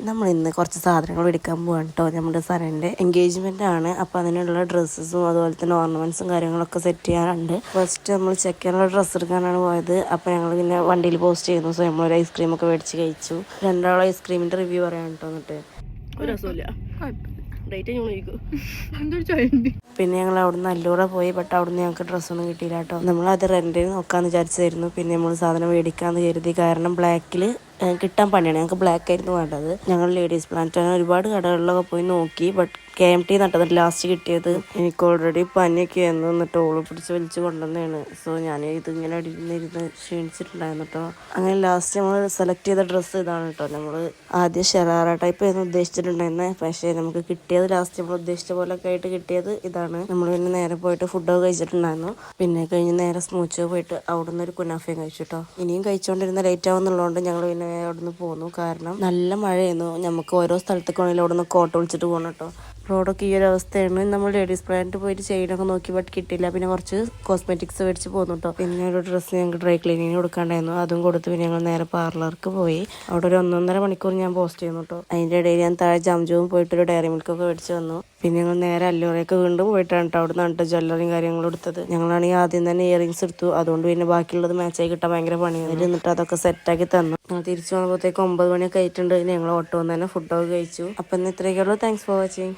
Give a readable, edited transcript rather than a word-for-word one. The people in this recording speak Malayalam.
നമ്മൾ ഇന്ന് കുറച്ച് സാധനങ്ങൾ എടുക്കാൻ പോവാണ് കേട്ടോ. നമ്മുടെ സനൻ്റെ എൻഗേജ്മെൻ്റ് ആണ്. അപ്പോൾ അതിനുള്ള ഡ്രസ്സസും അതുപോലെ തന്നെ ഓർണമെൻറ്റ്സും കാര്യങ്ങളൊക്കെ സെറ്റ് ചെയ്യാനുണ്ട്. ഫസ്റ്റ് നമ്മൾ ചെക്ക് ചെയ്യാനുള്ള ഡ്രസ്സ് എടുക്കാനാണ് പോയത്. അപ്പോൾ ഞങ്ങൾ പിന്നെ വണ്ടിയിൽ പോസ്റ്റ് ചെയ്യുന്നു. സോ നമ്മളൊരു ഐസ്ക്രീമൊക്കെ മേടിച്ച് കഴിച്ചു. രണ്ടാളും ഐസ്ക്രീമിൻ്റെ റിവ്യൂ പറയാൻ കേട്ടോ. എന്നിട്ട് ഒരു രസമില്ല, പിന്നെ ഞങ്ങൾ അവിടുന്ന് അല്ലൂറ പോയി. ബട്ട് അവിടുന്ന് ഞങ്ങൾക്ക് ഡ്രസ്സൊന്നും കിട്ടിയില്ല കേട്ടോ. നമ്മളത് റെൻറ്റിന് നോക്കാമെന്ന് വിചാരിച്ചായിരുന്നു. പിന്നെ നമ്മൾ സാധനം മേടിക്കാമെന്ന് കരുതി. കാരണം ബ്ലാക്കിൽ കിട്ടാൻ പണിയാണ്. ഞങ്ങൾക്ക് ബ്ലാക്ക് ആയിരുന്നു വേണ്ടത്. ഞങ്ങൾ ലേഡീസ് പ്ലാന്റ് ഒരുപാട് കടകളിലൊക്കെ പോയി നോക്കി. ബട്ട് KMT നട്ടത് ലാസ്റ്റ് കിട്ടിയത്. എനിക്ക് ഓൾറെഡി പനിയൊക്കെ ആയിരുന്നു. എന്നിട്ട് ഓള് പിടിച്ച് വലിച്ച് കൊണ്ടുവന്നതാണ്. സോ ഞാൻ ഇതിങ്ങനെ ഇരുന്ന് ക്ഷീണിച്ചിട്ടുണ്ടായിരുന്നു കേട്ടോ. അങ്ങനെ ലാസ്റ്റ് നമ്മൾ സെലക്ട് ചെയ്ത ഡ്രസ്സ് ഇതാണ് കേട്ടോ. നമ്മൾ ആദ്യം ഷെറാറ ടൈപ്പ് ആയിരുന്നു ഉദ്ദേശിച്ചിട്ടുണ്ടായിരുന്നത്. പക്ഷേ നമുക്ക് കിട്ടിയത് ലാസ്റ്റ് നമ്മൾ ഉദ്ദേശിച്ച പോലൊക്കെ ആയിട്ട് കിട്ടിയത് ഇതാണ്. നമ്മൾ പിന്നെ നേരെ പോയിട്ട് ഫുഡൊക്കെ കഴിച്ചിട്ടുണ്ടായിരുന്നു. പിന്നെ കഴിഞ്ഞ് നേരെ സ്മൂച്ച് പോയിട്ട് അവിടെ നിന്ന് ഒരു കുനാഫയും കഴിച്ചു കേട്ടോ. ഇനിയും കഴിച്ചുകൊണ്ടിരുന്ന ലേറ്റ് ആവുന്നുള്ളതുകൊണ്ട് ഞങ്ങൾ പിന്നെ അവിടെ നിന്ന് പോന്നു. കാരണം നല്ല മഴയായിരുന്നു. നമുക്ക് ഓരോ സ്ഥലത്തേക്ക് വേണമെങ്കിലും അവിടെ നിന്ന് കോട്ട വിളിച്ചിട്ട് പോകണം കേട്ടോ. റോഡൊക്കെ ഈ ഒരു അവസ്ഥയാണ്. നമ്മൾ ലേഡീസ് പ്ലാന്റ് പോയിട്ട് ചെയിനൊക്കെ നോക്കി ബട്ട് കിട്ടില്ല. പിന്നെ കുറച്ച് കോസ്മെറ്റിക്സ് മേടിച്ച് പോന്നു കേട്ടോ. പിന്നെ ഒരു ഡ്രസ്സ് ഞങ്ങൾക്ക് ഡ്രൈ ക്ലീനിങ് കൊടുക്കാണ്ടായിരുന്നു. അതും കൊടുത്ത് പിന്നെ ഞങ്ങൾ നേരെ പാർലർക്ക് പോയി. അവിടെ ഒരു 1.5 മണിക്കൂർ ഞാൻ പോസ്റ്റ് ചെയ്യുന്നു കേട്ടോ. അതിൻ്റെ ഇടയിൽ ഞാൻ താഴെ ജംജുവും പോയിട്ടൊരു ഡയറി മിൽക്കൊക്കെ മേടിച്ച് വന്നു. പിന്നെ ഞങ്ങൾ നേരെ അല്ലൂറയൊക്കെ വീണ്ടും പോയിട്ടാണ് കേട്ടോ. അവിടെ നിന്നിട്ട് ജ്വല്ലറിയും കാര്യങ്ങളും എടുത്തത്. ഞങ്ങളാണെങ്കിൽ ആദ്യം തന്നെ ഇയറിങ്സ് എടുത്തു. അതുകൊണ്ട് പിന്നെ ബാക്കിയുള്ളത് മാച്ചായി കിട്ടാൻ ഭയങ്കര പണിയായിരുന്നു. എന്നിട്ട് അതൊക്കെ സെറ്റാക്കി തന്നു. തിരിച്ചു വന്നപ്പോഴത്തേക്ക് 9 മണിയൊക്കെ ആയിട്ടുണ്ട്. ഞങ്ങൾ ഓട്ടോ തന്നെ ഫുഡൊക്കെ കഴിച്ചു. അപ്പം ഇന്ന് ഇത്രയൊക്കെ ഉള്ളൂ. Thanks for watching.